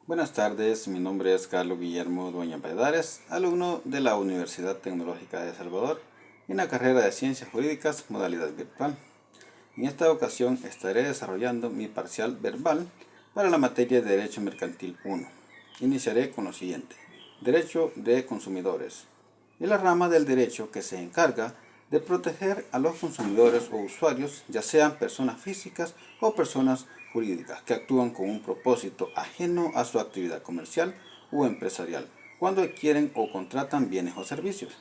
Buenas tardes, mi nombre es Carlos Guillermo Dueña Valladares, alumno de la Universidad Tecnológica de El Salvador en la carrera de Ciencias Jurídicas, modalidad virtual. En esta ocasión estaré desarrollando mi parcial verbal para la materia de Derecho Mercantil 1. Iniciaré con lo siguiente: Derecho de consumidores. Es la rama del derecho que se encarga de proteger a los consumidores o usuarios, ya sean personas físicas o personas jurídicas, que actúan con un propósito ajeno a su actividad comercial o empresarial, cuando adquieren o contratan bienes o servicios.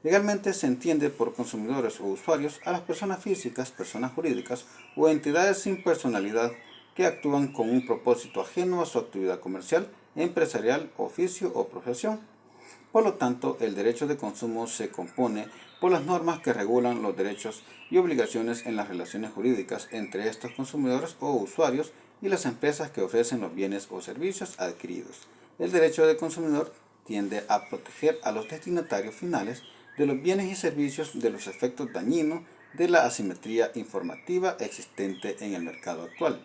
Legalmente se entiende por consumidores o usuarios a las personas físicas, personas jurídicas o entidades sin personalidad que actúan con un propósito ajeno a su actividad comercial, empresarial, oficio o profesión. Por lo tanto, el derecho de consumo se compone por las normas que regulan los derechos y obligaciones en las relaciones jurídicas entre estos consumidores o usuarios y las empresas que ofrecen los bienes o servicios adquiridos. El derecho del consumidor tiende a proteger a los destinatarios finales de los bienes y servicios de los efectos dañinos de la asimetría informativa existente en el mercado actual.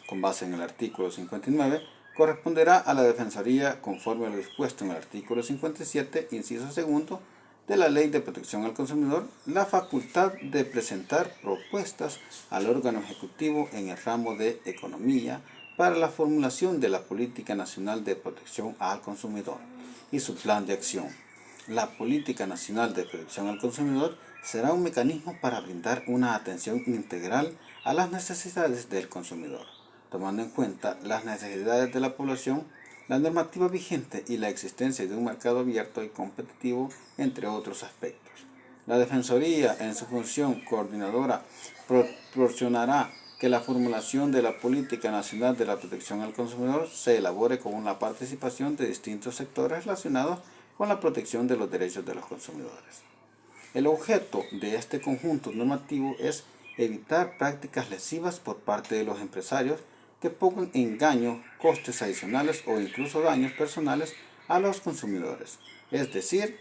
Con base en el artículo 59, corresponderá a la Defensoría, conforme a lo dispuesto en el artículo 57, inciso segundo, de la Ley de Protección al Consumidor, la facultad de presentar propuestas al órgano ejecutivo en el ramo de economía para la formulación de la Política Nacional de Protección al Consumidor y su plan de acción. La Política Nacional de Protección al Consumidor será un mecanismo para brindar una atención integral a las necesidades del consumidor, tomando en cuenta las necesidades de la población, la normativa vigente y la existencia de un mercado abierto y competitivo, entre otros aspectos. La Defensoría, en su función coordinadora, proporcionará que la formulación de la Política Nacional de la Protección al Consumidor se elabore con la participación de distintos sectores relacionados con la protección de los derechos de los consumidores. El objeto de este conjunto normativo es evitar prácticas lesivas por parte de los empresarios que pongan en engaño, costes adicionales o incluso daños personales a los consumidores. Es decir,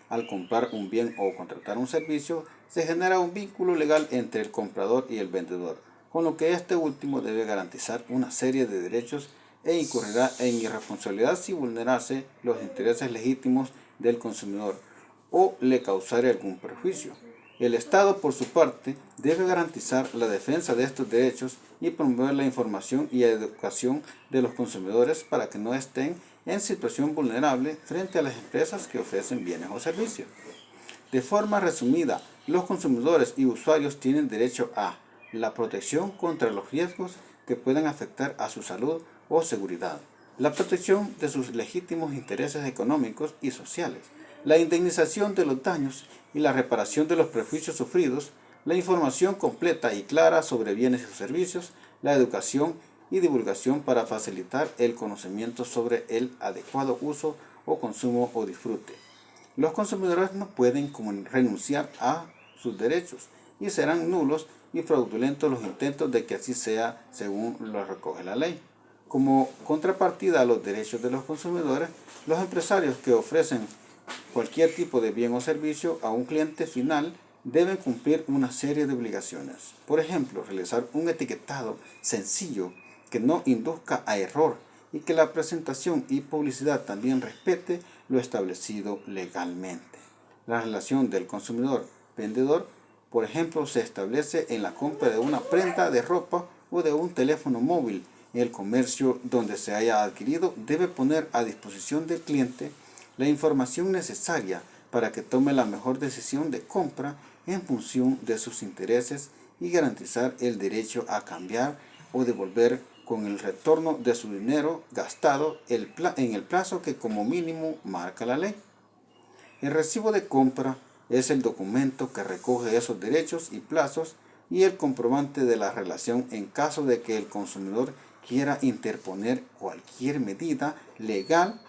al comprar un bien o contratar un servicio, se genera un vínculo legal entre el comprador y el vendedor, con lo que este último debe garantizar una serie de derechos e incurrirá en irresponsabilidad si vulnerase los intereses legítimos del consumidor o le causare algún perjuicio. El Estado, por su parte, debe garantizar la defensa de estos derechos y promover la información y educación de los consumidores para que no estén en situación vulnerable frente a las empresas que ofrecen bienes o servicios. De forma resumida, los consumidores y usuarios tienen derecho a la protección contra los riesgos que puedan afectar a su salud o seguridad, la protección de sus legítimos intereses económicos y sociales, la indemnización de los daños y la reparación de los perjuicios sufridos, la información completa y clara sobre bienes y servicios, la educación y divulgación para facilitar el conocimiento sobre el adecuado uso o consumo o disfrute. Los consumidores no pueden renunciar a sus derechos y serán nulos y fraudulentos los intentos de que así sea según lo recoge la ley. Como contrapartida a los derechos de los consumidores, los empresarios que ofrecen cualquier tipo de bien o servicio a un cliente final deben cumplir una serie de obligaciones. Por ejemplo, realizar un etiquetado sencillo que no induzca a error y que la presentación y publicidad también respete lo establecido legalmente. La relación del consumidor-vendedor, por ejemplo, se establece en la compra de una prenda de ropa o de un teléfono móvil. El comercio donde se haya adquirido debe poner a disposición del cliente la información necesaria para que tome la mejor decisión de compra en función de sus intereses y garantizar el derecho a cambiar o devolver con el retorno de su dinero gastado en el plazo que como mínimo marca la ley. El recibo de compra es el documento que recoge esos derechos y plazos y el comprobante de la relación en caso de que el consumidor quiera interponer cualquier medida legal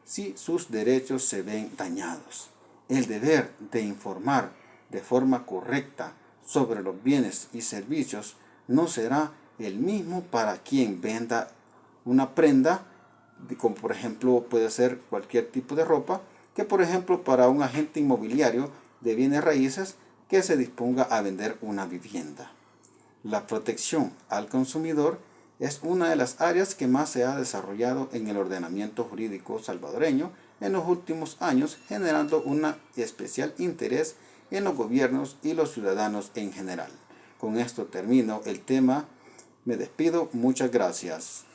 si sus derechos se ven dañados. El deber de informar de forma correcta sobre los bienes y servicios no será el mismo para quien venda una prenda, como por ejemplo puede ser cualquier tipo de ropa, que por ejemplo para un agente inmobiliario de bienes raíces que se disponga a vender una vivienda. La protección al consumidor es una de las áreas que más se ha desarrollado en el ordenamiento jurídico salvadoreño en los últimos años, generando un especial interés en los gobiernos y los ciudadanos en general. Con esto termino el tema. Me despido. Muchas gracias.